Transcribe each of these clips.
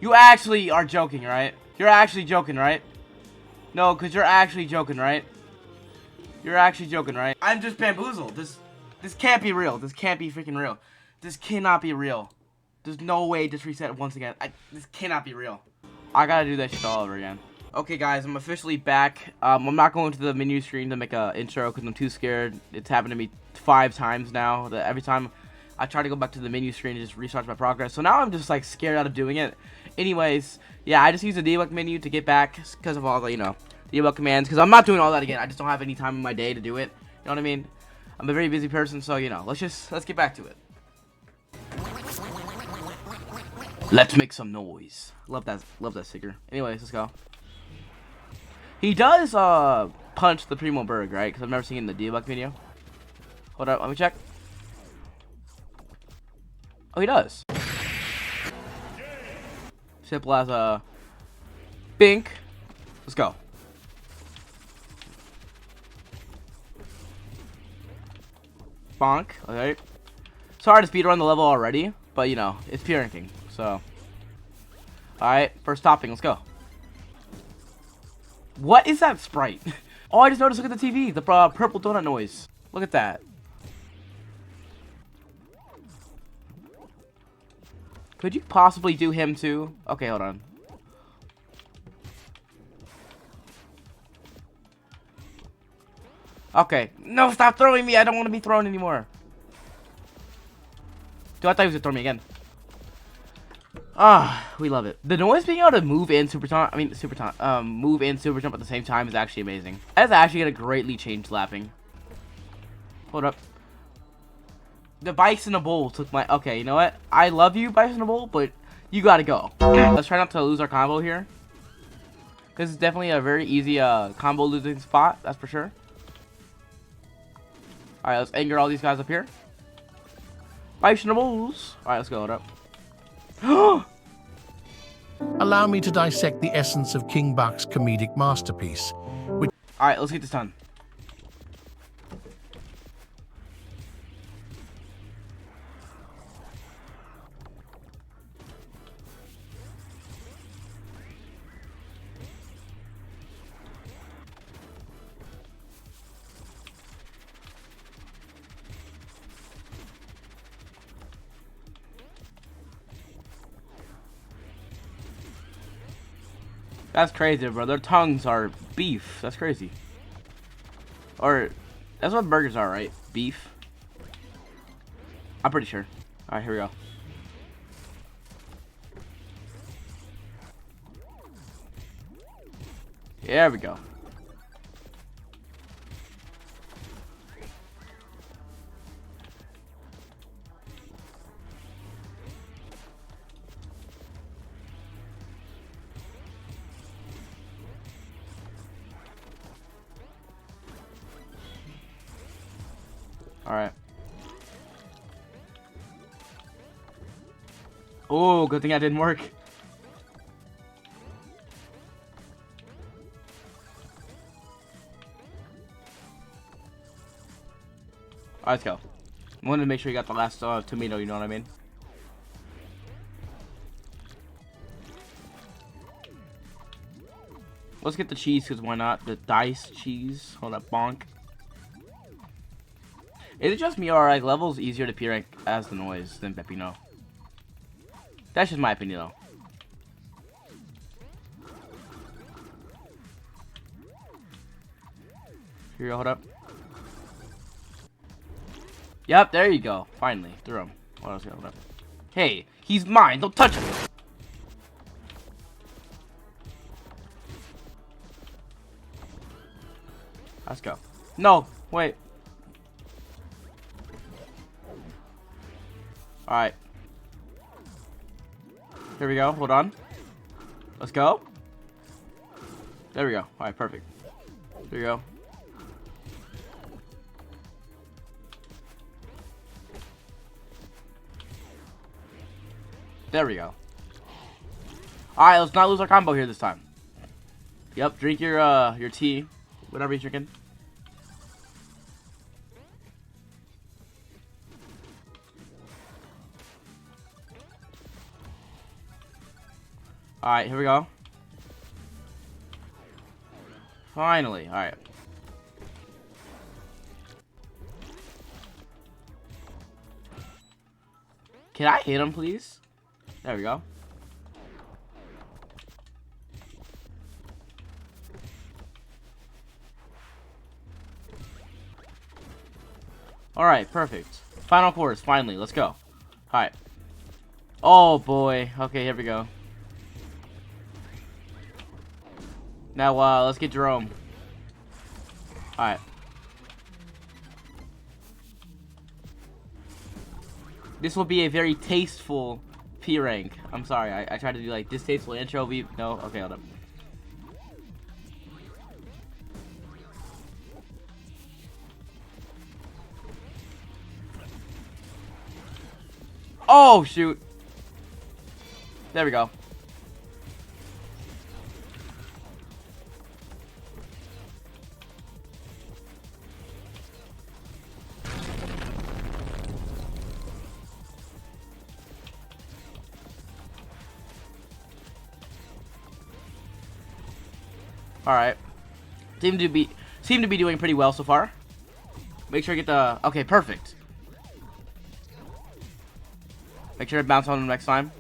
You actually are joking, right? You're actually joking, right? No, because you're actually joking, right? You're actually joking, right? I'm just bamboozled. This can't be real. This can't be freaking real. This cannot be real. There's no way just reset once again. This cannot be real. I gotta do that shit all over again. Okay, guys, I'm officially back. I'm not going to the menu screen to make an intro because I'm too scared. It's happened to me 5 times now. That every time I try to go back to the menu screen to just restart my progress. So now I'm just like scared out of doing it. Anyways, yeah, I just use the debug menu to get back because of all the, debug commands. Because I'm not doing all that again. I just don't have any time in my day to do it. You know what I mean? I'm a very busy person, so let's get back to it. Let's make some noise. Love that sticker. Anyways, let's go. He does punch the Primo Berg, right? Because I've never seen it in the debug video. Hold up, let me check. Oh, he does. Simple as a bink. Let's go. Bonk. Okay. Sorry to speedrun the level already, but it's pure ranking. So, alright, first topping, let's go. What is that sprite? Oh, I just noticed, look at the TV, the purple donut noise. Look at that. Could you possibly do him too? Okay, hold on. Okay. No, stop throwing me. I don't want to be thrown anymore. Dude, I thought he was going to throw me again. Ah, we love it. The noise being able to move and super taunt, move and super jump at the same time is actually amazing. That's actually going to greatly change lapping. Hold up. The Bison and Bull took my... Okay, you know what? I love you, Bison and Bull, but you gotta go. Let's try not to lose our combo here. Because it's definitely a very easy combo losing spot, that's for sure. Alright, let's anger all these guys up here. Bison and Bulls. Alright, let's go. Hold up. Allow me to dissect the essence of King Buck's comedic masterpiece. Alright, let's get this done. That's crazy, bro. Their tongues are beef. That's crazy. Or, that's what burgers are, right? Beef. I'm pretty sure. Alright, here we go. There we go. Alright. Oh, good thing that didn't work. Alright, let's go. I wanted to make sure you got the last tomato, you know what I mean? Let's get the cheese, because why not? The diced cheese. Hold up, bonk. Is it just me, or like levels easier to P-rank as the noise than Peppino? That's just my opinion, though. Here you go, hold up. Yep, there you go. Finally, through him. What else? Hold up. Hey, he's mine. Don't touch him. Let's go. No, wait. Alright. Here we go. Hold on. Let's go. There we go. Alright, perfect. There we go. There we go. Alright, let's not lose our combo here this time. Yep, drink your tea. Whatever you're drinking. Alright, here we go. Finally, alright. Can I hit him, please? There we go. Alright, perfect. Final course, finally, let's go. Alright. Oh boy. Okay, here we go. Now, let's get Jerome. Alright. This will be a very tasteful P rank. I'm sorry, I tried to do like distasteful intro. No? Okay, hold up. Oh, shoot. There we go. All right. Seem to be doing pretty well so far. Make sure I get the okay, perfect. Make sure to bounce on them next time.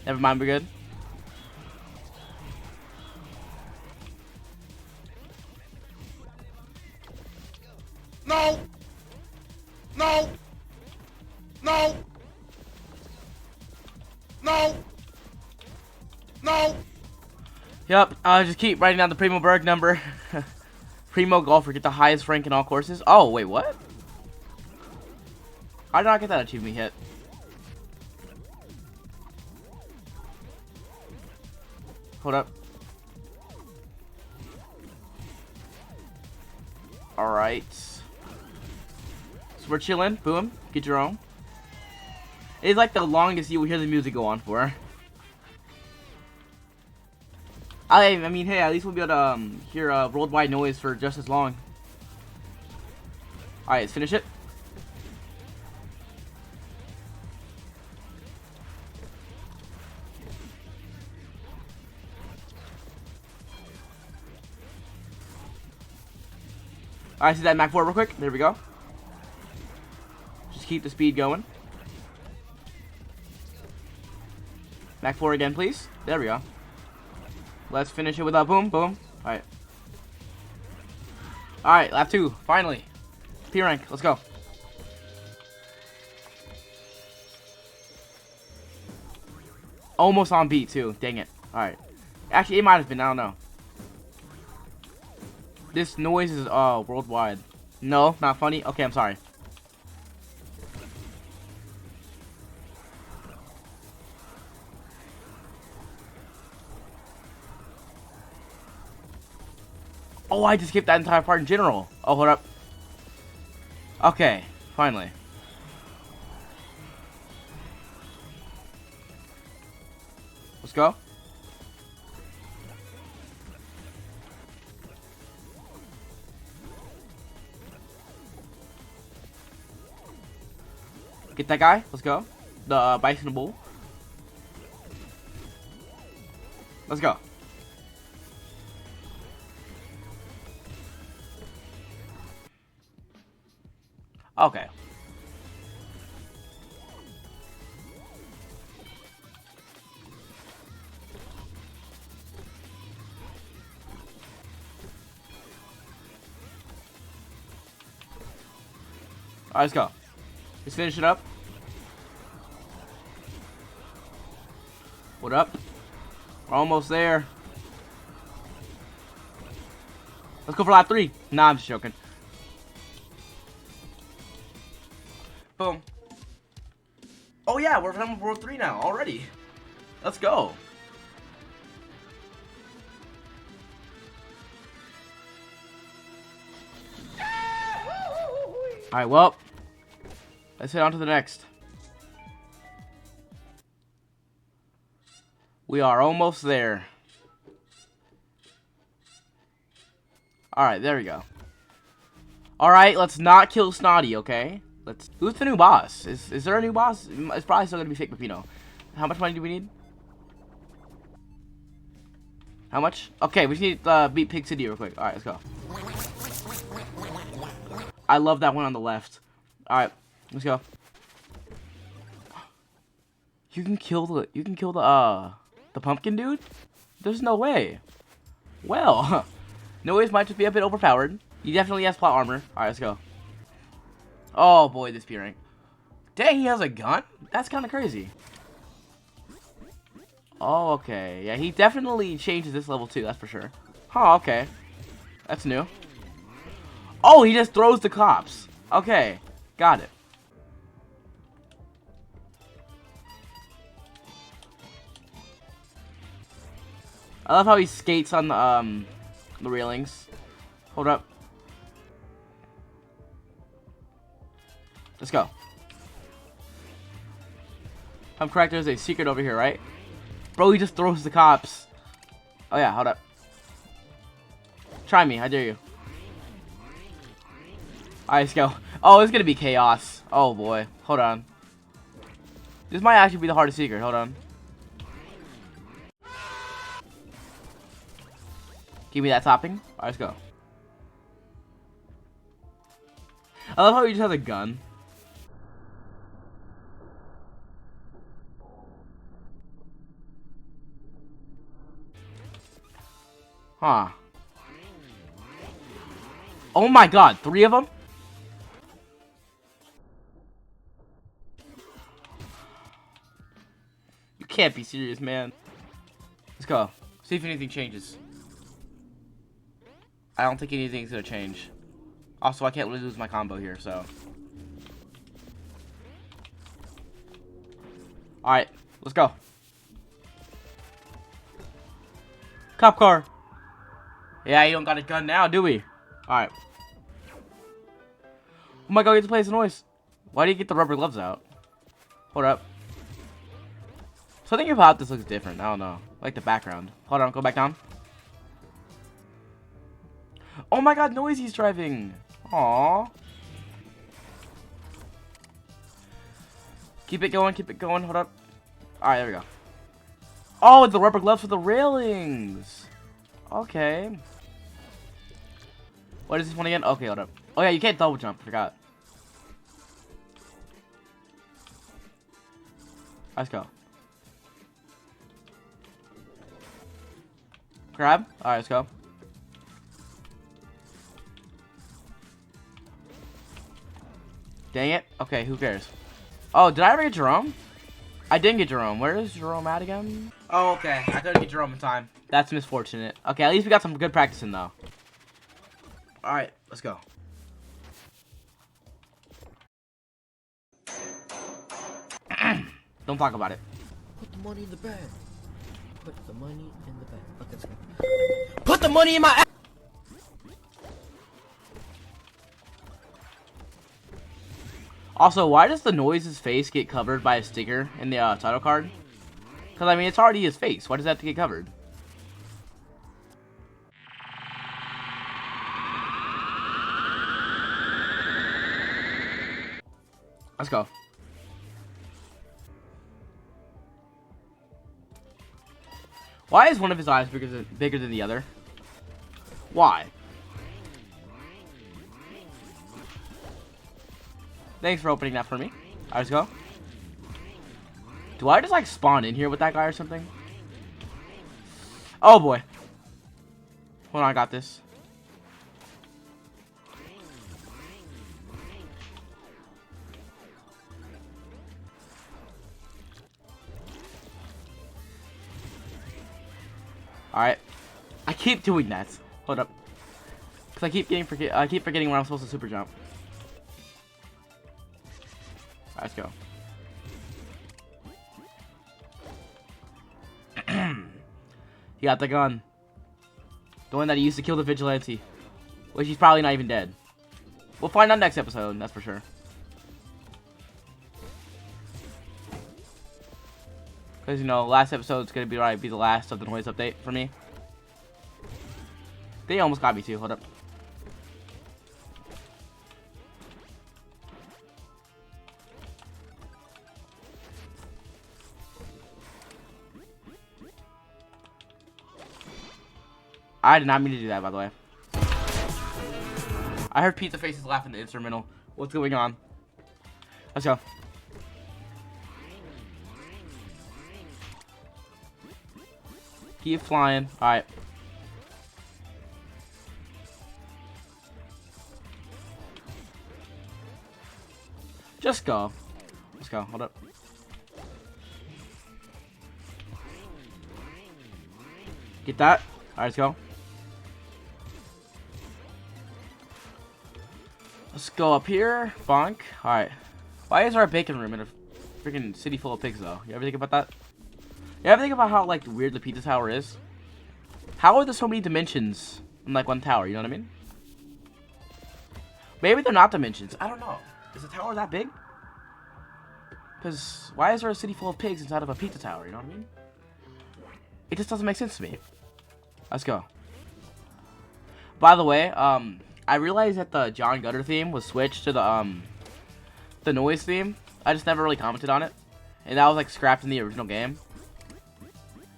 Never mind, we're good. No! No! No! No! No! Yep, just keep writing down the Primo Berg number. Primo golfer, get the highest rank in all courses. Oh, wait, what? How did I get that achievement hit? Hold up. Alright. So we're chilling. Boom. Get your own. It's like the longest you will hear the music go on for. I mean, hey, at least we'll be able to hear worldwide noise for just as long. Alright, let's finish it. Alright, see that Mach 4 real quick. There we go. Just keep the speed going. Mach 4 again, please. There we go. Let's finish it with a boom, boom. Alright. Alright, lap 2. Finally. P rank. Let's go. Almost on beat, too. Dang it. Alright. Actually, it might have been. I don't know. This noise is worldwide. No, not funny. Okay, I'm sorry. Oh, I just skipped that entire part in general. Oh, hold up. Okay, finally. Let's go. Get that guy. Let's go. The bison bull. Let's go. Okay. Alright, let's go. Let's finish it up. What up? We're almost there. Let's go for lap 3. Nah, I'm just joking. Boom. Oh yeah, we're done with World 3 now, already. Let's go. Alright, well. Let's head on to the next. We are almost there. Alright, there we go. Alright, let's not kill Snotty, okay? Who's the new boss? Is there a new boss? It's probably still gonna be Fake Peppino. How much money do we need? How much? Okay, we just need to beat Pig City real quick. Alright, let's go. I love that one on the left. Alright, let's go. You can kill the pumpkin dude? There's no way. Well, Noise might just be a bit overpowered. He definitely has plot armor. Alright, let's go. Oh boy, this P rank. Dang, he has a gun? That's kind of crazy. Oh, okay. Yeah, he definitely changes this level too, that's for sure. Huh, okay. That's new. Oh, he just throws the cops. Okay, got it. I love how he skates on the railings. Hold up. Let's go. If I'm correct, there's a secret over here, right? Bro, he just throws the cops. Oh yeah, hold up. Try me, I dare you. Alright, let's go. Oh, it's gonna be chaos. Oh boy, hold on. This might actually be the hardest secret, hold on. Give me that topping. Alright, let's go. I love how he just has a gun. Huh. Oh my god, 3 of them? You can't be serious, man. Let's go. See if anything changes. I don't think anything's gonna change. Also, I can't really lose my combo here, so. Alright, let's go. Cop car. Yeah, you don't got a gun now, do we? Alright. Oh my god, we get to play as a Noise. Why do you get the rubber gloves out? Hold up. Something about this looks different. I don't know. I like the background. Hold on, go back down. Oh my god, Noisy's driving. Aww. Keep it going, hold up. Alright, there we go. Oh, the rubber gloves for the railings. Okay. What is this one again? Okay, hold up. Oh yeah, you can't double jump, forgot. Let's go. Grab. Alright, let's go. Dang it. Okay, who cares? Oh, did I ever get Jerome? I didn't get Jerome. Where is Jerome at again? Oh, okay. I couldn't get Jerome in time. That's misfortunate. Okay, at least we got some good practice in, though. Alright, let's go. Don't talk about it. Put the money in the bag. Put the money in the bag. Okay, let's go. Put the money in my ass! Also, why does the Noise's face get covered by a sticker in the title card? Because, I mean, it's already his face. Why does that have to get covered? Let's go. Why is one of his eyes bigger than the other? Why? Thanks for opening that for me. Alright, let's go. Do I just like spawn in here with that guy or something? Oh boy. Hold on, I got this. Alright. I keep doing that. Hold up. Because I keep forgetting where I'm supposed to super jump. Let's go. He got the gun. The one that he used to kill the vigilante. Which he's probably not even dead. We'll find out next episode, that's for sure. Because, you know, last episode's going to be the last of the Noise update for me. They almost got me too, hold up. I did not mean to do that, by the way. I heard Pizza Faces laughing in the instrumental. What's going on? Let's go. Keep flying. Alright. Just go. Let's go. Hold up. Get that. Alright, let's go. Let's go up here. Bonk. Alright. Why is there a bacon room in a freaking city full of pigs, though? You ever think about that? You ever think about how, like, weird the pizza tower is? How are there so many dimensions in, like, one tower? You know what I mean? Maybe they're not dimensions. I don't know. Is the tower that big? Because why is there a city full of pigs inside of a pizza tower? You know what I mean? It just doesn't make sense to me. Let's go. By the way, I realized that the John Gutter theme was switched to the noise theme. I just never really commented on it, and that was like scrapped in the original game.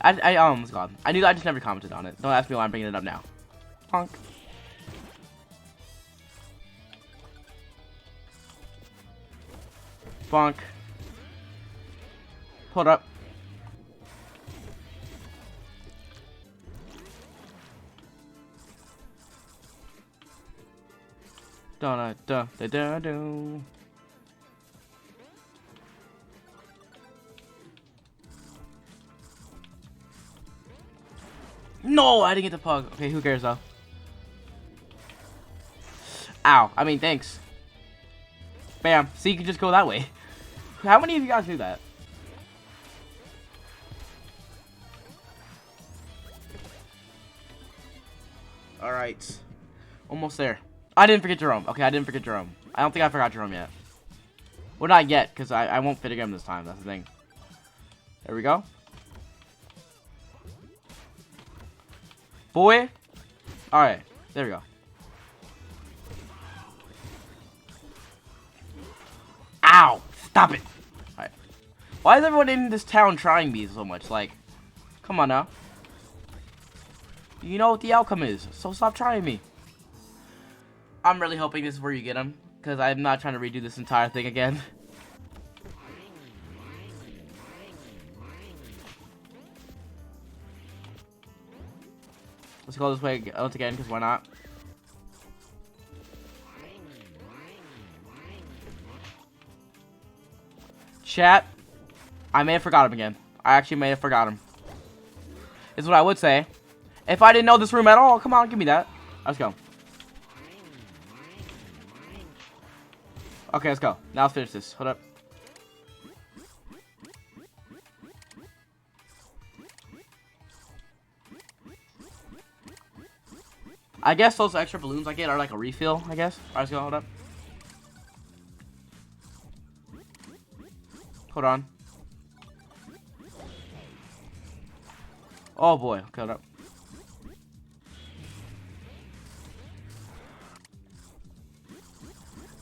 God, I knew that. I just never commented on it. Don't ask me why I'm bringing it up now. Honk. Bonk. Hold up. Da da da da da. No, I didn't get the pug. Okay, who cares though? Ow. I mean, thanks. Bam. See, you can just go that way. How many of you guys do that? Alright. Almost there. I didn't forget Jerome. Okay, I didn't forget Jerome. I don't think I forgot Jerome yet. Well, not yet, because I won't fit again this time. That's the thing. There we go. Boy. Alright. There we go. Ow! Stop it! Alright. Why is everyone in this town trying me so much? Like, come on now. You know what the outcome is, so stop trying me. I'm really hoping this is where you get them, because I'm not trying to redo this entire thing again. Let's go this way once again, because why not? Chat, I may have forgot him again. I actually may have forgot him. Is what I would say. If I didn't know this room at all, come on, give me that. Let's go. Okay, let's go. Now let's finish this. Hold up. I guess those extra balloons I get are like a refill, I guess. Alright, let's go. Hold up. Hold on. Oh boy. Okay, hold up.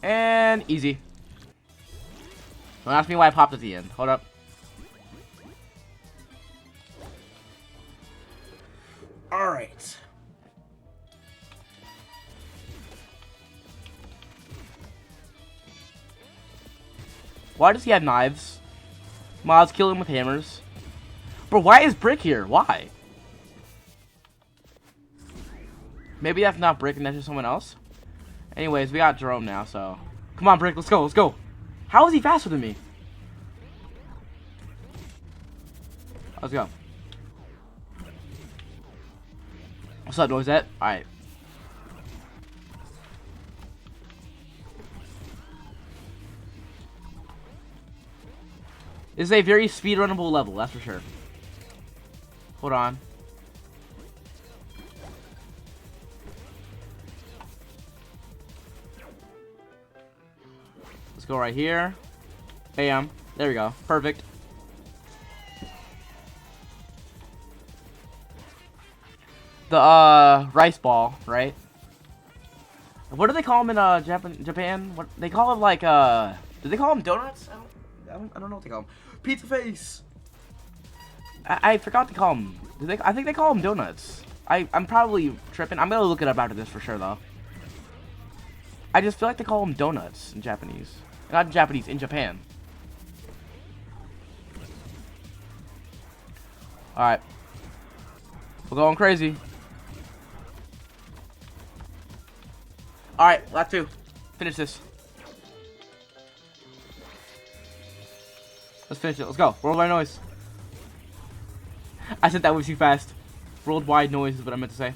And easy. Don't ask me why I popped at the end. Hold up. Alright. Why does he have knives? Mods kill him with hammers. Bro, why is Brick here? Why? Maybe that's not Brick and that's just someone else? Anyways, we got Jerome now, so... Come on, Brick, let's go, let's go! How is he faster than me? Let's go. What's up, Noisette? Alright. This is a very speedrunnable level, that's for sure. Hold on. Let's go right here. Bam. There we go. Perfect. The rice ball, right? What do they call them in Japan? What they call them, like do they call them donuts? I don't know what they call them. Pizza face. I forgot to call them. I think they call them donuts. I'm probably tripping. I'm gonna look it up after this for sure, though. I just feel like they call them donuts in Japanese. Not in Japanese, in Japan. Alright. We're going crazy. Alright, lap 2. Finish this. Let's finish it. Let's go. Worldwide noise. I said that was too fast. Worldwide noise is what I meant to say.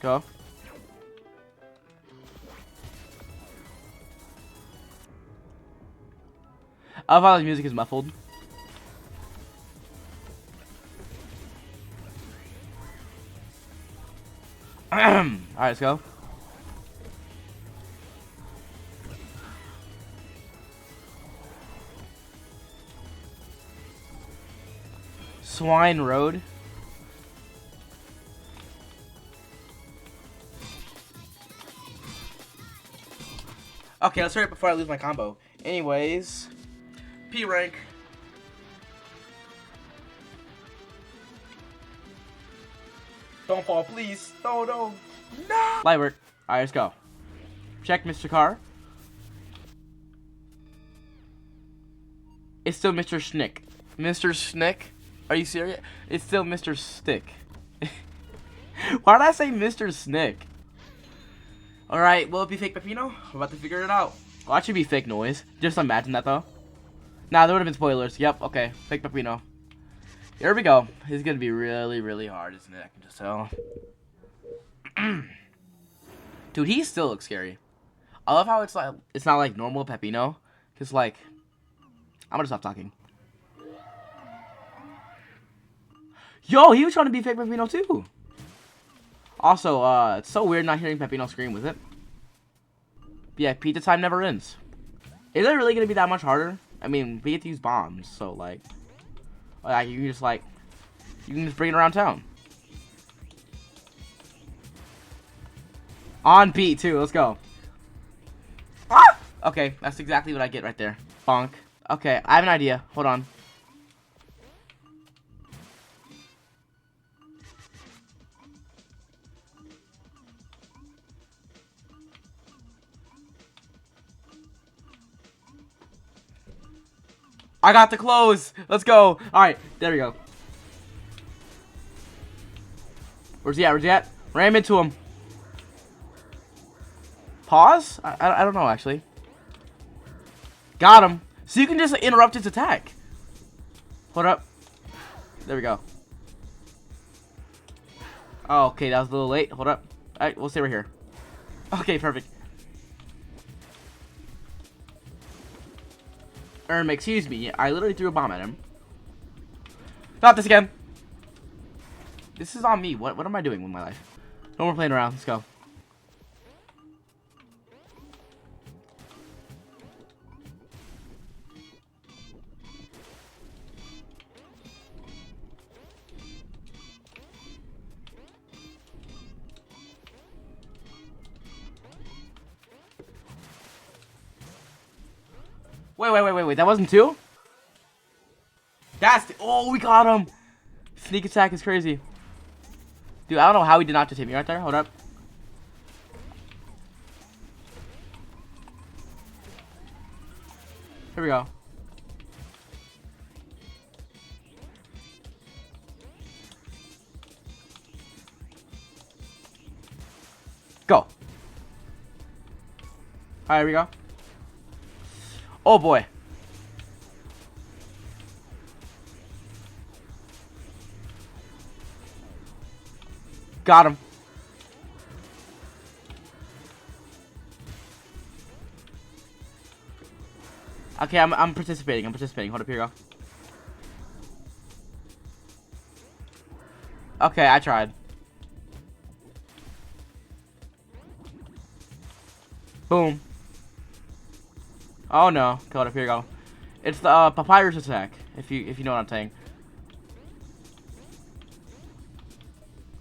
Go. I love how the music is muffled. Alright, let's go. Swine Road. Okay, let's hurry up before I lose my combo. Anyways, P rank. Don't fall, please. No, no, no. Light work. Alright, let's go. Check Mr. Carr. It's still Mr. Snick. Mr. Snick? Are you serious? It's still Mr. Stick. Why did I say Mr. Snick? Alright, will it be Fake Peppino? I'm about to figure it out. Well, that should be fake noise. Just imagine that, though. Nah, there would have been spoilers. Yep, okay. Fake Peppino. Here we go. This is going to be really, really hard, isn't it? I can just tell. Dude, he still looks scary. I love how it's not like normal Peppino. Because, like, I'm going to stop talking. Yo, he was trying to be Fake Peppino, too. Also, it's so weird not hearing Peppino scream with it. But yeah, pizza time never ends. Is it really gonna be that much harder? I mean, we get to use bombs, so like you can just bring it around town. On beat too. Let's go. Ah! Okay, that's exactly what I get right there. Bonk. Okay, I have an idea. Hold on. I got the clothes. Let's go. All right, there we go. Where's he at? Where's he at? Ram into him. Pause? I don't know, actually. Got him. So you can just interrupt his attack. Hold up. There we go. Oh, okay, that was a little late. Hold up. All right, we'll stay right here. Okay, perfect. Excuse me, I literally threw a bomb at him. Not this again. This is on me. What am I doing with my life? No more playing around. Let's go. Wait. That wasn't two? That's the, oh, we got him. Sneak attack is crazy. Dude, I don't know how he did not just hit me right there. Hold up. Here we go. Go. Alright, here we go. Oh boy. Got him. Okay, I'm participating. Hold up, here you go. Okay, I tried. Boom. Oh no. Hold up, here you go. It's the papyrus attack, if you know what I'm saying.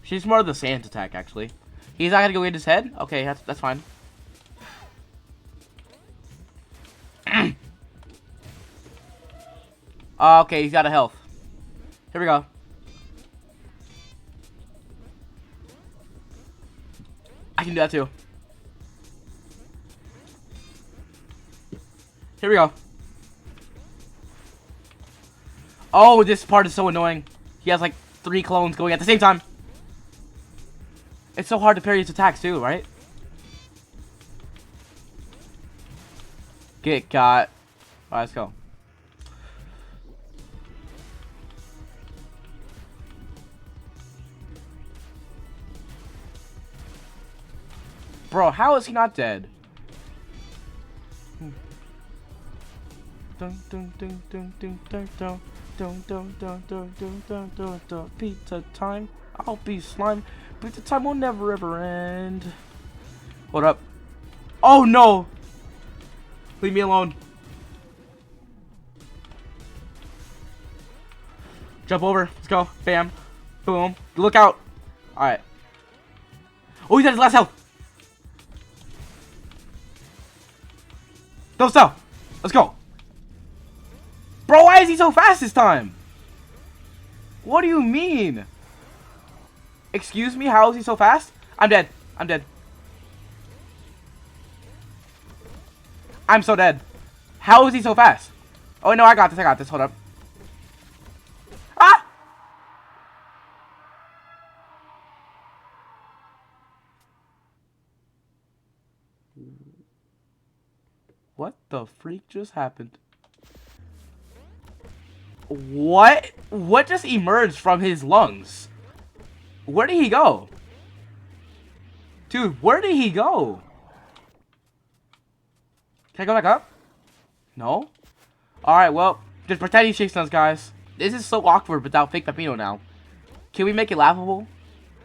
She's more of the sand attack, actually. He's not gonna go in his head? Okay, that's fine. Okay, he's got a health. Here we go. I can do that too. Here we go. Oh, this part is so annoying. He has like 3 clones going at the same time. It's so hard to parry his attacks too, right? Get got. Alright, let's go. Bro, how is he not dead? Pizza time. I'll be slime. Pizza time will never ever end. Hold up. Oh no! Leave me alone. Jump over. Let's go. Bam. Boom. Look out. Alright. Oh, he's at his last health. Don't stop. Let's go. Bro, why is he so fast this time? What do you mean? Excuse me, how is he so fast? I'm dead. I'm dead. I'm so dead. How is he so fast? Oh, no, I got this. I got this. Hold up. Ah! What the freak just happened? What? What just emerged from his lungs? Where did he go? Dude, where did he go? Can I go back up? No? Alright, well, just pretend he's chasing us, guys. This is so awkward without Fake Peppino now. Can we make it laughable?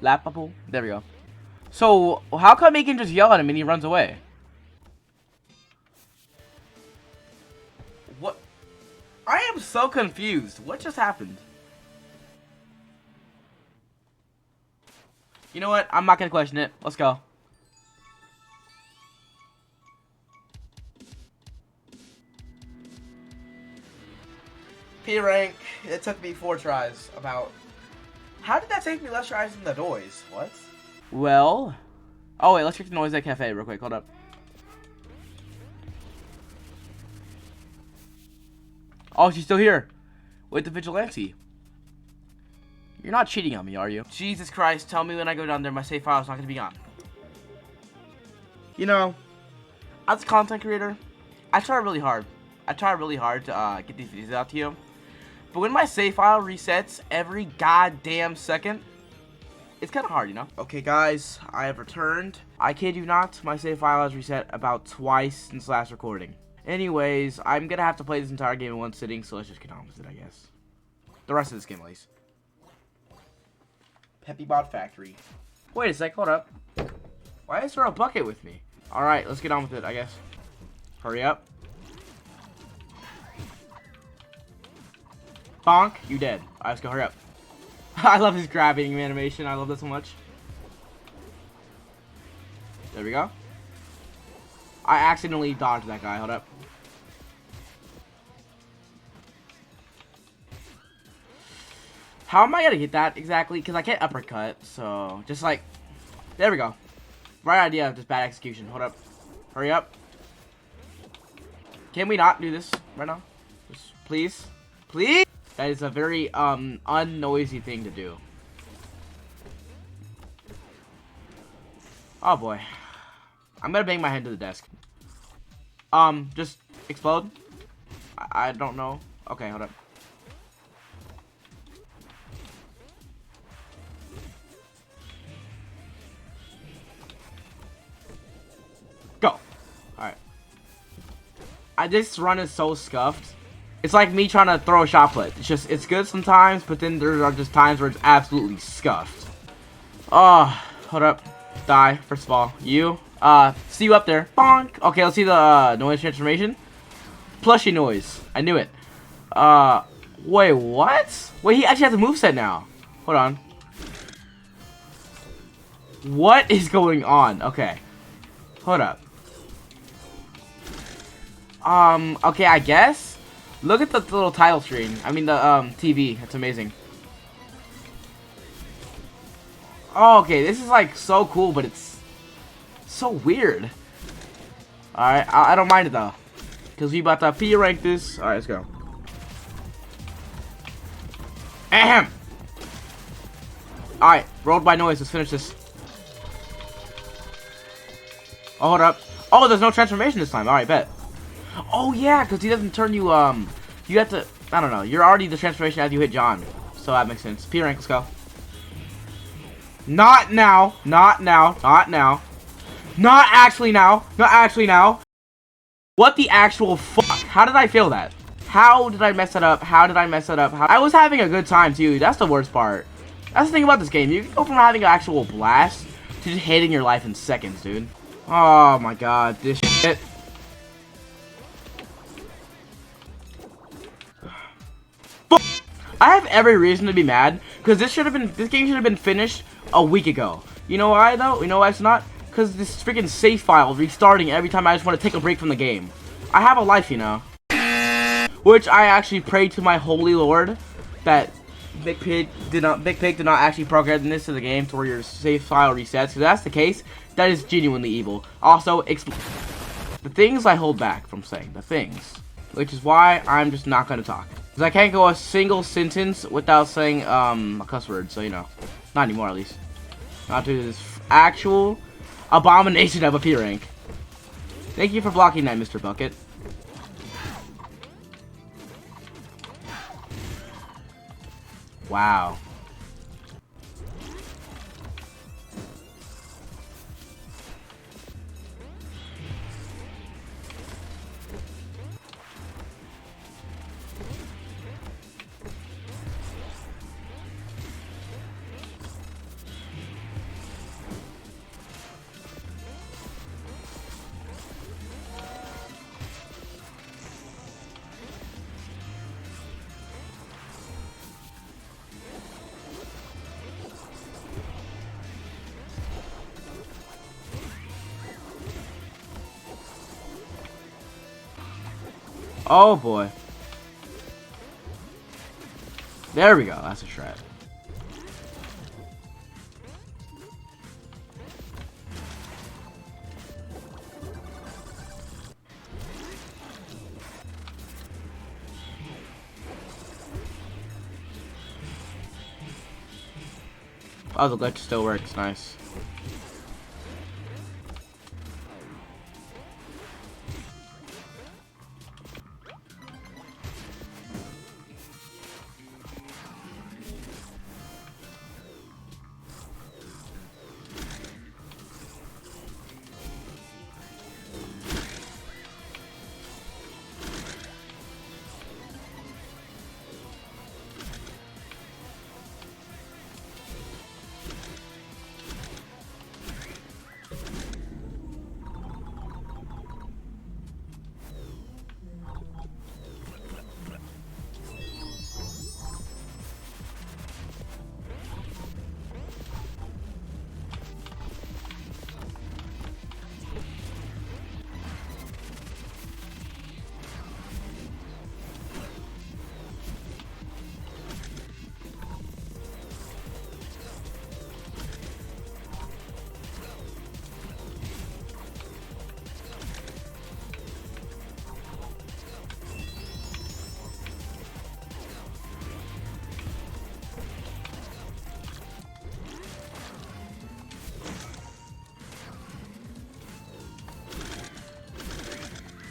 Laughable? There we go. So, how come he can just yell at him and he runs away? What? I am so confused. What just happened? You know what? I'm not gonna question it. Let's go. P rank. It took me 4 tries. About. How did that take me less tries than the noise? What? Well. Oh wait, let's check the noise at cafe real quick. Hold up. Oh, she's still here. With the vigilante. You're not cheating on me, are you? Jesus Christ, tell me when I go down there my save file is not going to be gone. You know, as a content creator, I try really hard. I try really hard to get these videos out to you. But when my save file resets every goddamn second, it's kind of hard, you know? Okay, guys, I have returned. I kid you not, my save file has reset about twice since last recording. Anyways, I'm going to have to play this entire game in one sitting, so let's just get on with it, I guess. The rest of this game, at least. Peppibot Factory. Wait a sec, hold up. Why is there a bucket with me? Alright, let's get on with it, I guess. Hurry up. Bonk, you dead. Alright, let's go, hurry up. I love his grabbing animation, I love that so much. There we go. I accidentally dodged that guy, hold up. How am I gonna get that exactly? Because I can't uppercut, so just like, there we go. Right idea, just bad execution. Hold up, hurry up. Can we not do this right now? Just please, please. That is a very unnoisy thing to do. Oh boy, I'm gonna bang my head to the desk. Just explode. I don't know. Okay, hold up. Go. Alright. This run is so scuffed. It's like me trying to throw a shot put. It's good sometimes, but then there are just times where it's absolutely scuffed. Oh, hold up. Die, first of all. You. See you up there. Bonk. Okay, let's see the noise transformation. plushy noise. I knew it. Wait, what? Wait, he actually has a moveset now. Hold on. What is going on? Okay. Hold up. Okay, I guess. Look at the little title screen. I mean, the, TV. It's amazing. Oh, okay, this is, like, so cool, but it's so weird. Alright, I don't mind it, though. Because we about to P rank this. Alright, let's go. Ahem! Alright, rolled by noise. Let's finish this. Oh, hold up. Oh, there's no transformation this time. Alright, bet. Oh, yeah, because he doesn't turn you, you have to, I don't know. You're already the transformation as you hit John. So that makes sense. P rank, let's go. Not now. Not now. Not now. Not actually now. Not actually now. What the actual fuck? How did I fail that? How did I mess it up? How did I mess it up? I was having a good time, too. That's the worst part. That's the thing about this game. You can go from having an actual blast to just hating your life in seconds, dude. Oh, my God. This shit. I have every reason to be mad because this game should have been finished a week ago. You know why though? You know why it's not? Because this freaking save file is restarting every time I just want to take a break from the game. I have a life, you know. Which I actually pray to my holy lord that Big Pig did not actually program this to the game to where your save file resets. If that's the case, that is genuinely evil. Also, the things I hold back from saying, the things, which is why I'm just not gonna talk. Because I can't go a single sentence without saying a cuss word, so you know. Not anymore, at least. Not to this actual abomination of a P rank. Thank you for blocking that, Mr. Bucket. Wow. Oh boy. There we go. That's a shred. Oh, the glitch still works. Nice.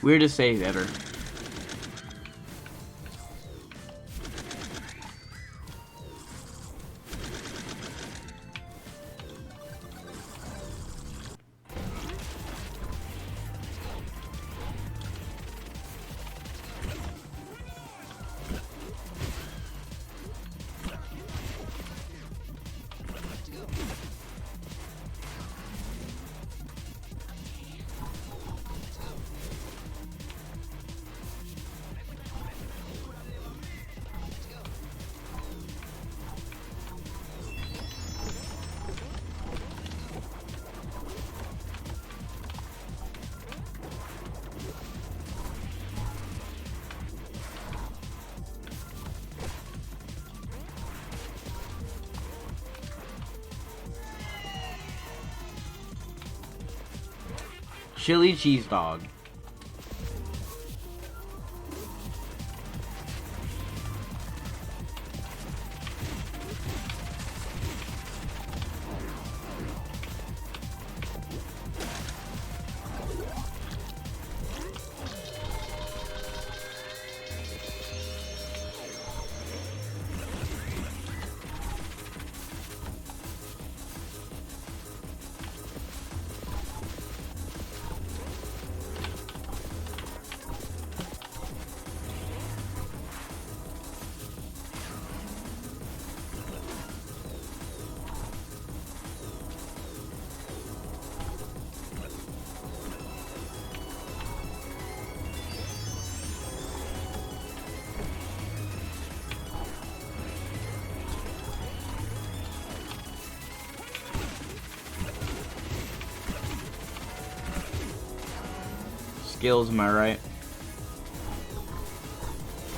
Weirdest save ever. Chili cheese dog. Skills, am I right?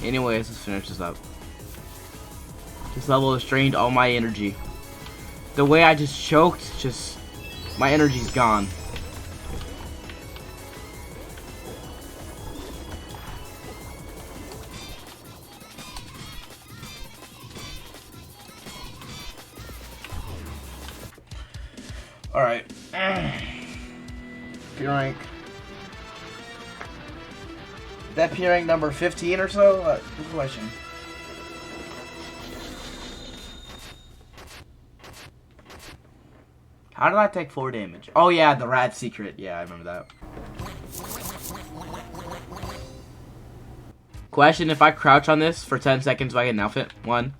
Anyways, let's finish this up. This level has drained all my energy. The way I just choked, my energy's gone. Alright. P rank. That P rank number 15 or so? Good question. How did I take 4 damage? Oh yeah, the rat secret. Yeah, I remember that. Question, if I crouch on this for 10 seconds, do I get an outfit? 1,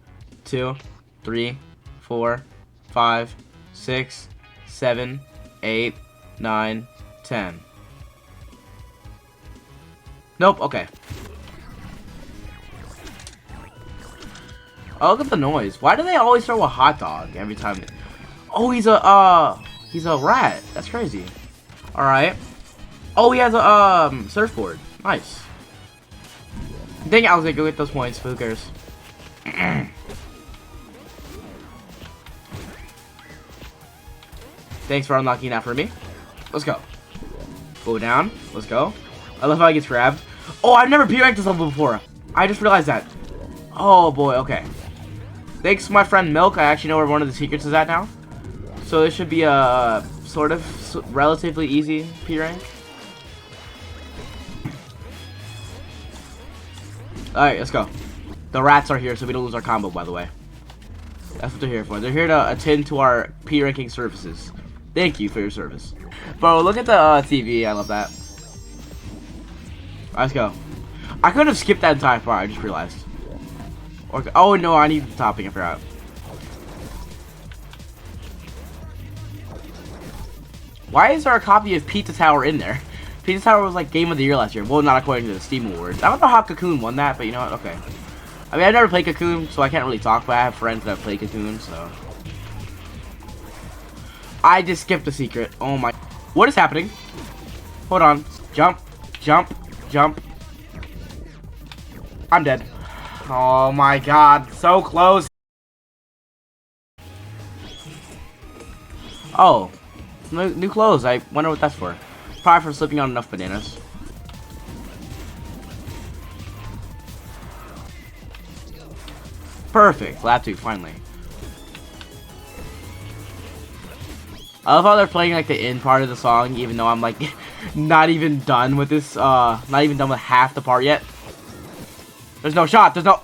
2, 3, 4, 5, 6, 7, 8, 9, 10. Nope, okay. Oh, look at the noise. Why do they always throw a hot dog every time? Oh, he's a rat. That's crazy. Alright. Oh, he has a, surfboard. Nice. Dang it, I was gonna go get those points, but who cares? Thanks for unlocking that for me. Let's go. Go down. Let's go. I love how he gets grabbed. Oh, I've never P-ranked this level before. I just realized that. Oh, boy. Okay. Thanks to my friend Milk, I actually know where one of the secrets is at now. So this should be a sort of relatively easy P-rank. Alright, let's go. The rats are here, so we don't lose our combo, by the way. That's what they're here for. They're here to attend to our P-ranking services. Thank you for your service. Bro, look at the TV. I love that. Let's go. I could have skipped that entire part. I just realized. Or, oh no, I need the topping. I forgot. Why is there a copy of Pizza Tower in there? Pizza Tower was like Game of the Year last year. Well, not according to the Steam Awards. I don't know how Cocoon won that, but you know what? Okay. I mean, I've never played Cocoon, so I can't really talk, but I have friends that have played Cocoon, so. I just skipped a secret. Oh my. What is happening? Hold on. Jump. Jump. Jump. I'm dead. Oh my god. So close. Oh. New clothes. I wonder what that's for. Probably for slipping on enough bananas. Perfect. Lap 2, finally. I love how they're playing like the end part of the song, even though I'm like not even done with this, not even done with half the part yet. There's no shot, there's no...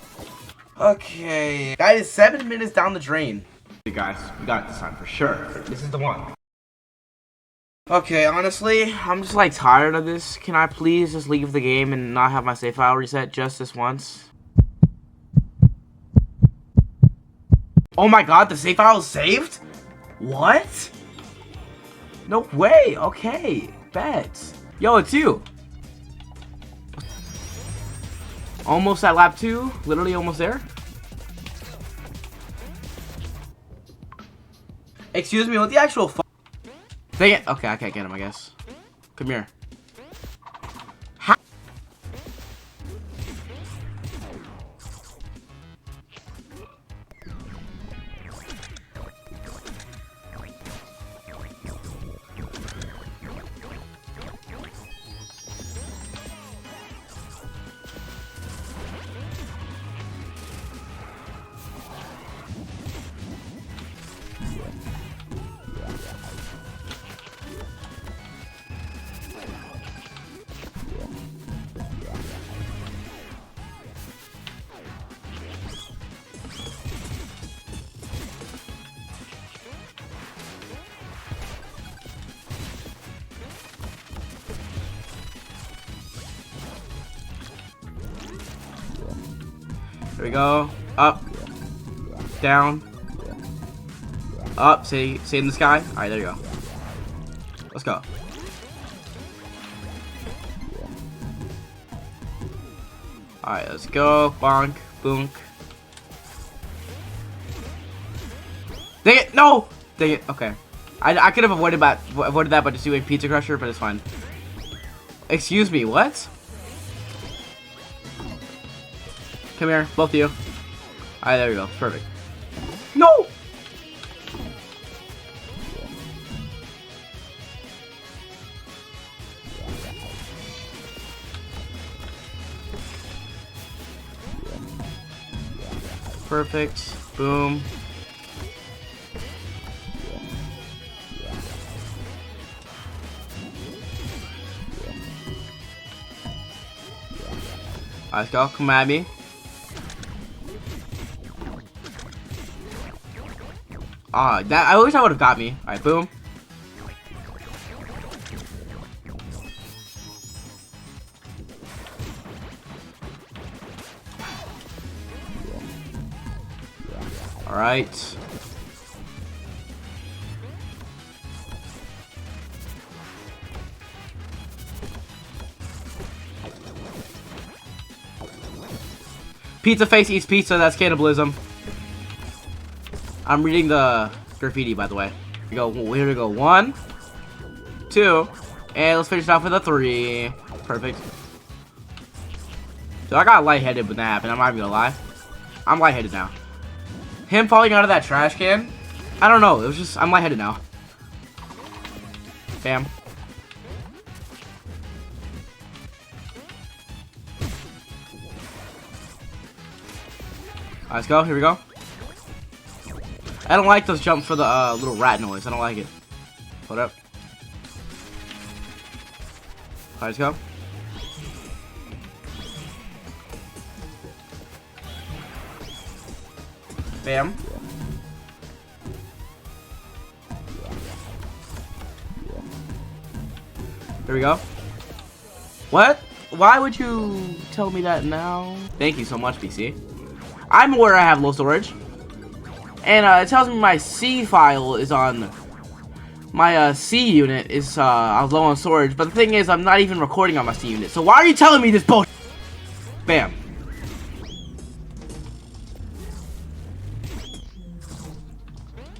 Okay. That is 7 minutes down the drain. Hey guys, we got it this time for sure. This is the one. Okay, honestly, I'm just like tired of this. Can I please just leave the game and not have my save file reset just this once? Oh my god, the save file is saved? What? No way. Okay. Bet. Yo, it's you. Almost at lap 2. Literally almost there. Excuse me, what the actual fuck? Dang it. Okay, I can't get him, I guess. Come here. How? Here we go. Up. Down. Up. Stay in the sky. Alright, there you go. Let's go. Alright, let's go. Bonk. Boonk. Dang it! No! Dang it. Okay. I could have avoided that by just doing Pizza Crusher, but it's fine. Excuse me, what? Come here, both of you. Alright, there we go. Perfect. No! Perfect. Boom. Let's go. Come at me. That I wish I would have got me. Alright, boom. Alright. Pizza face eats pizza, that's cannibalism. I'm reading the graffiti, by the way. Here we go. 1, 2, and let's finish it off with a 3. Perfect. So I got lightheaded when that happened, I'm not even gonna lie. I'm lightheaded now. Him falling out of that trash can, I don't know, it was just, I'm lightheaded now. Bam. Let's go, here we go. I don't like those jumps for the little rat noise. I don't like it. Hold up. Let's go. Bam. Here we go. What? Why would you tell me that now? Thank you so much, PC. I'm aware I have low storage. And it tells me my C file is on my C unit is I was low on storage, but the thing is I'm not even recording on my C unit. So why are you telling me this bullshit? Bam.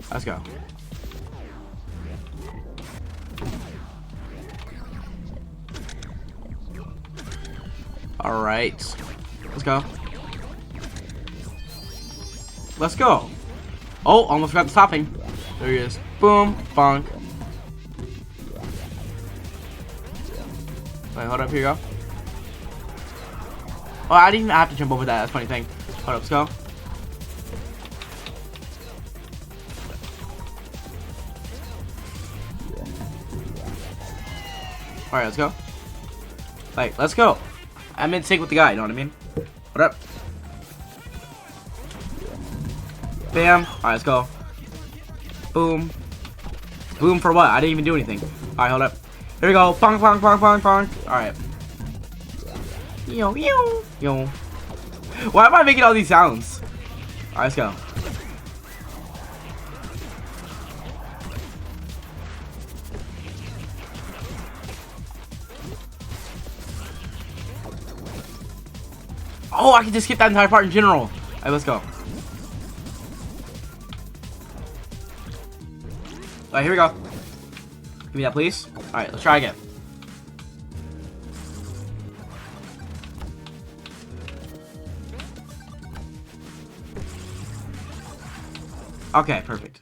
Let's go. All right. Let's go. Let's go. Oh, almost forgot the stopping. There he is. Boom. Bonk. Wait, hold up. Here you go. Oh, I didn't even have to jump over that. That's a funny thing. Hold up. Let's go. Alright, let's go. Like, let's go. I'm in sync with the guy, you know what I mean? What up? Bam. Alright, let's go. Boom. Boom for what? I didn't even do anything. Alright, hold up. Here we go. Bonk, bonk, bonk, bonk, bonk. Alright. Yo, yo, yo. Why am I making all these sounds? Alright, let's go. Oh, I can just skip that entire part in general. Alright, let's go. Alright, here we go. Give me that, please. Alright, let's try again. Okay, perfect.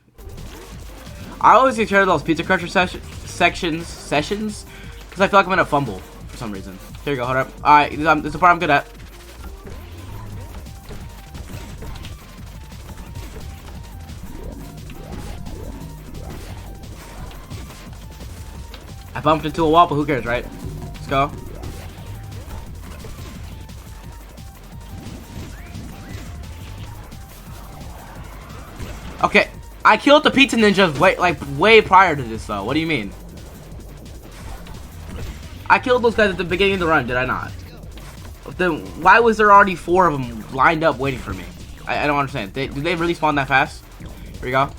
I always get scared of those Pizza Crusher sessions, because I feel like I'm gonna fumble for some reason. Here we go, hold up. Alright, this is the part I'm good at. I bumped into a wall, but who cares, right? Let's go. Okay, I killed the pizza ninjas way prior to this, though. What do you mean? I killed those guys at the beginning of the run, did I not? Then why was there already 4 of them lined up waiting for me? I don't understand. Did they really spawn that fast? Here we go.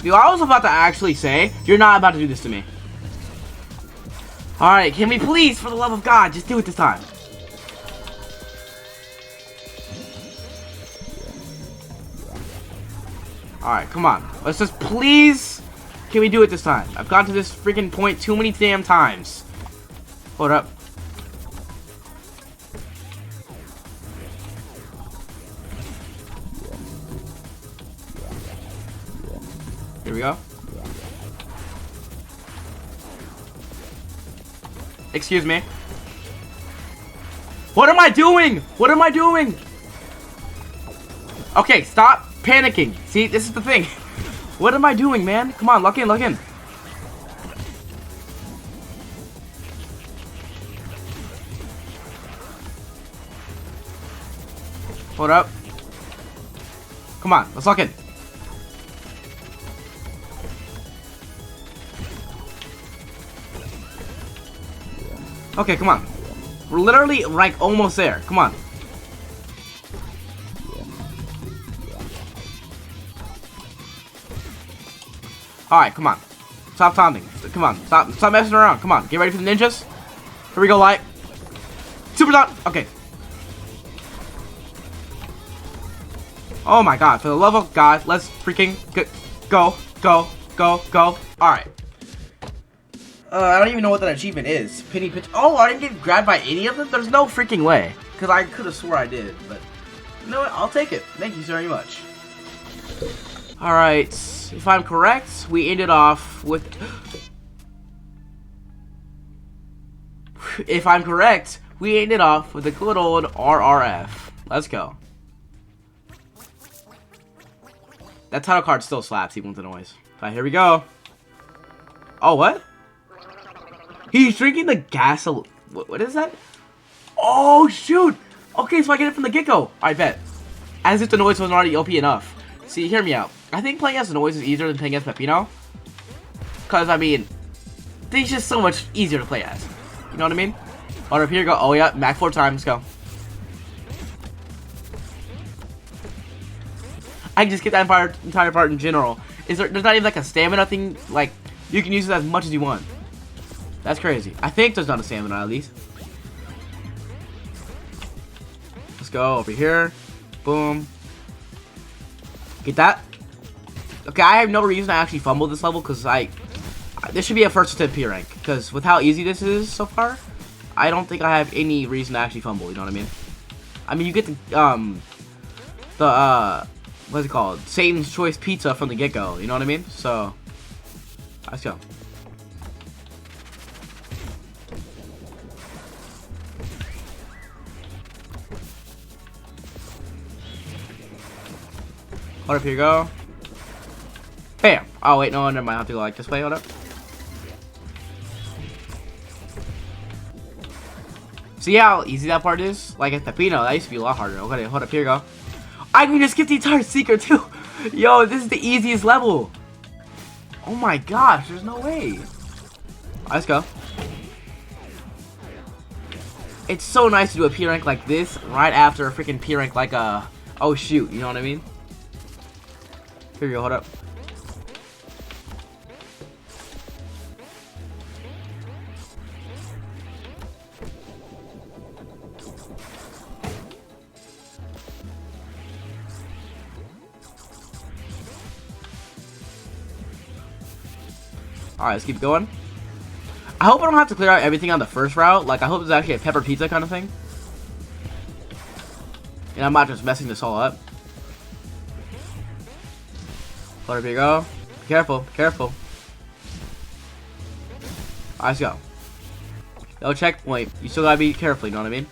Dude, I was about to actually say, you're not about to do this to me. Alright, can we please, for the love of God, just do it this time? Alright, come on. Let's just please... Can we do it this time? I've gone to this freaking point too many damn times. Hold up. Here we go. Excuse me. What am I doing? What am I doing? Okay, stop panicking. See, this is the thing. What am I doing, man? Come on, lock in, lock in. Hold up. Come on, let's lock in. Okay, come on. We're literally, like, almost there. Come on. Alright, come on. Stop taunting. Come on. Stop messing around. Come on. Get ready for the ninjas. Here we go, light. Super taunt. Okay. Oh my god. For the love of God, let's freaking go. Alright. I don't even know what that achievement is. Penny pitch. Oh, I didn't get grabbed by any of them? There's no freaking way. Because I could have swore I did. But, you know what? I'll take it. Thank you very much. Alright. If I'm correct, we ended off with... If I'm correct, we ended off with a good old RRF. Let's go. That title card still slaps, even with the noise. Alright, here we go. Oh, what? He's drinking the gasoline. What is that? Oh, shoot. Okay, so I get it from the get-go. I bet. As if the noise wasn't already OP enough. See, hear me out. I think playing as the noise is easier than playing as Peppino. Because, I mean, he's just so much easier to play as. You know what I mean? Hold up, here we go. Oh, yeah. Mac 4 times. Let's go. I can just get that entire part in general. There's not even like a stamina thing. Like, you can use it as much as you want. That's crazy. I think there's not a stamina at least. Let's go over here. Boom. Get that. Okay, I have no reason to actually fumble this level because this should be a first attempt P rank. Because with how easy this is so far, I don't think I have any reason to actually fumble. You know what I mean? I mean, you get the what's it called? Satan's Choice Pizza from the get-go. You know what I mean? So, let's go. Hold up, here you go. Bam! Oh, wait, no, never mind. I have to go like this way. Hold up. See how easy that part is? Like at Peppino, that used to be a lot harder. Okay, hold up, here you go. I can just skip the entire secret too. Yo, this is the easiest level. Oh my gosh, there's no way. Right, let's go. It's so nice to do a P rank like this right after a freaking P rank like a... Oh shoot, you know what I mean? Here you go, hold up. Alright, let's keep going. I hope I don't have to clear out everything on the first route. Like, I hope it's actually a pepper pizza kind of thing. And I'm not just messing this all up. Here we go. Careful, careful. Alright, let's go. No checkpoint. You still gotta be careful, you know what I mean?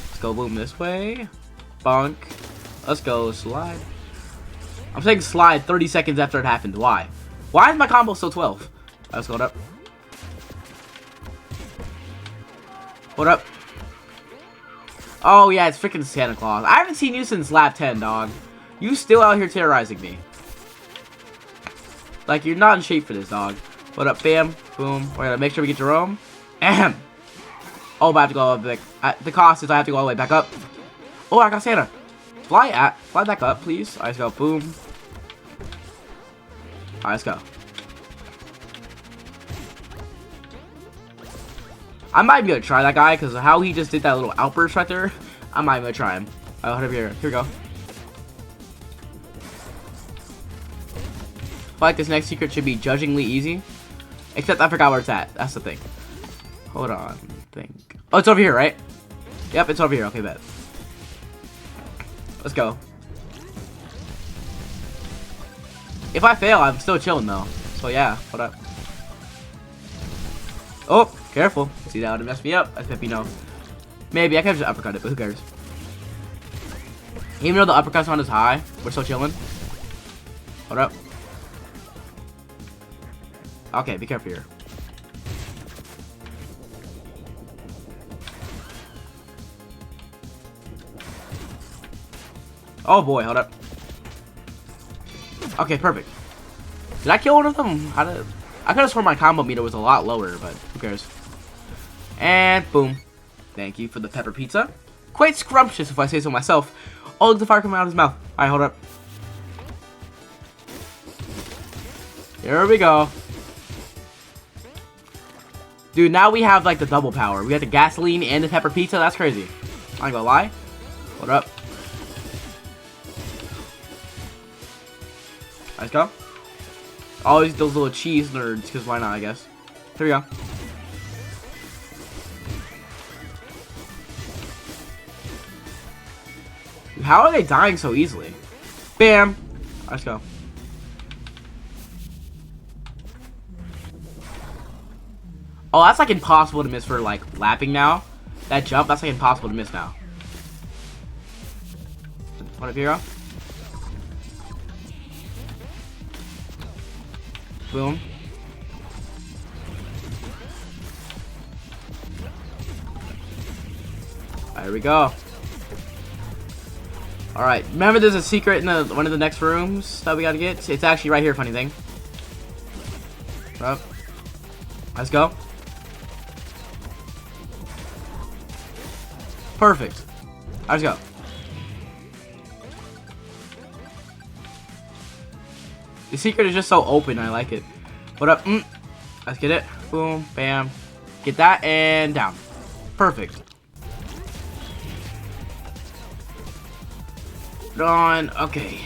Let's go boom this way. Bonk. Let's go slide. I'm saying slide 30 seconds after it happened. Why? Why is my combo still 12? Let's go up. Hold up. Oh yeah, it's freaking Santa Claus. I haven't seen you since lap 10, dog. You still out here terrorizing me. Like, you're not in shape for this, dog. What up, bam, boom. We're gonna make sure we get Jerome. Ahem. Oh, but I have to go back. The cost is I have to go all the way back up. Oh, I got Santa. Fly back up, please. Alright, let's go. Boom. Alright, let's go. I might be gonna try that guy because of how he just did that little outburst right there. I might be gonna try him. Alright, hold up here. Here we go. I feel like this next secret should be judgingly easy. Except I forgot where it's at. That's the thing. Hold on. Think. Oh, it's over here, right? Yep, it's over here. Okay, bet. Let's go. If I fail, I'm still chilling though. So yeah, hold up. Oh, careful. See, that would have messed me up. As Peppino. Maybe I could have just uppercut it, but who cares? Even though the uppercut's not as high, we're still chilling. Hold up. Okay, be careful here. Oh boy, hold up. Okay, perfect. Did I kill one of them? I could have sworn my combo meter was a lot lower, but who cares? And boom. Thank you for the pepper pizza. Quite scrumptious if I say so myself. Oh, look, the fire coming out of his mouth. Alright, hold up. Here we go. Dude, now we have like the double power. We got the gasoline and the pepper pizza. That's crazy. I ain't gonna lie. Hold up. Let's go. Always those little cheese nerds, because why not, I guess. Here we go. How are they dying so easily? Bam! Let's go. Oh, that's like impossible to miss for like lapping now. That jump, that's like impossible to miss now. What up, hero? Boom. There we go. Alright, remember there's a secret in one of the next rooms that we gotta get? It's actually right here, funny thing. Up. Let's go. Perfect. Let's go. The secret is just so open, I like it. What up? Let's get it. Boom, bam. Get that and down. Perfect. On. Okay.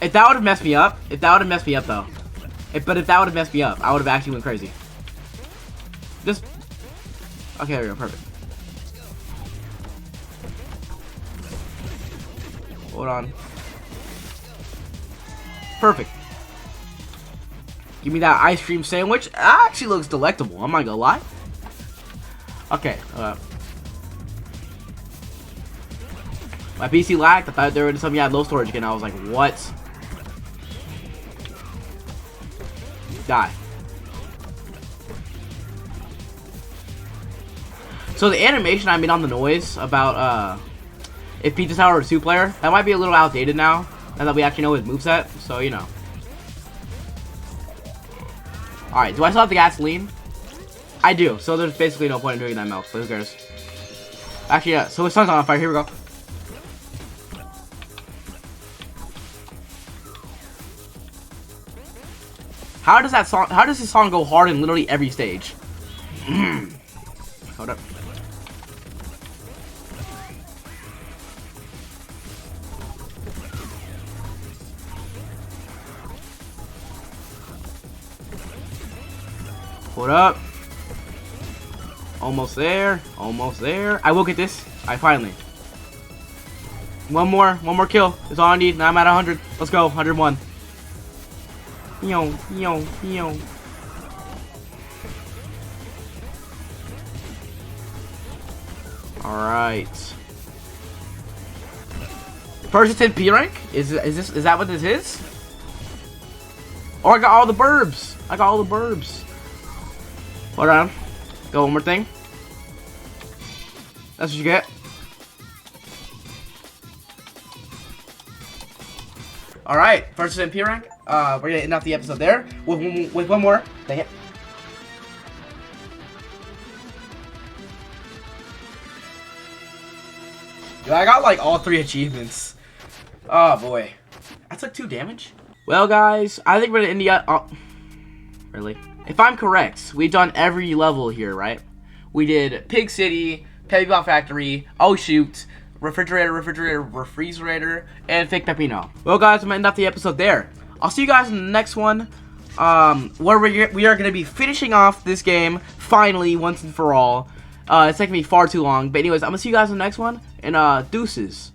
If that would have messed me up, though. But if that would have messed me up, I would have actually went crazy. Just. Okay, there we go. Perfect. Hold on. Perfect. Give me that ice cream sandwich. It actually looks delectable. I'm not gonna lie. Okay. My PC lagged. I thought they were going to tell me I had low storage again. I was like, what? Die. So the animation I made on the noise about if Pizza Tower was a 2-player, that might be a little outdated now that we actually know his moveset. So, you know. Alright, do I still have the gasoline? I do. So there's basically no point in doing that milk. But who cares? Actually, yeah. So his sun's on fire. Here we go. How does this song go hard in literally every stage? Hold up. Hold up. Almost there. Almost there. I will get this. I finally. One more kill. It's all I need. Now I'm at 100. Let's go. 101. Yo. Alright. Persistent P rank? Is that what this is? Oh, I got all the burbs. Hold on. Go one more thing. That's what you get. All right, versus MP rank. We're gonna end off the episode there with one more. Dang it. Yo, I got like all 3 achievements. Oh boy, I took 2 damage. Well, guys, I think we're gonna end the. Oh, really? If I'm correct, we've done every level here, right? We did Pig City, Peppibot Factory, Oh Shoot, Refrigerator, and Fake Peppino. Well, guys, I'm gonna end off the episode there. I'll see you guys in the next one, where we are gonna be finishing off this game finally, once and for all. It's taking me far too long, but anyways, I'm gonna see you guys in the next one, and deuces.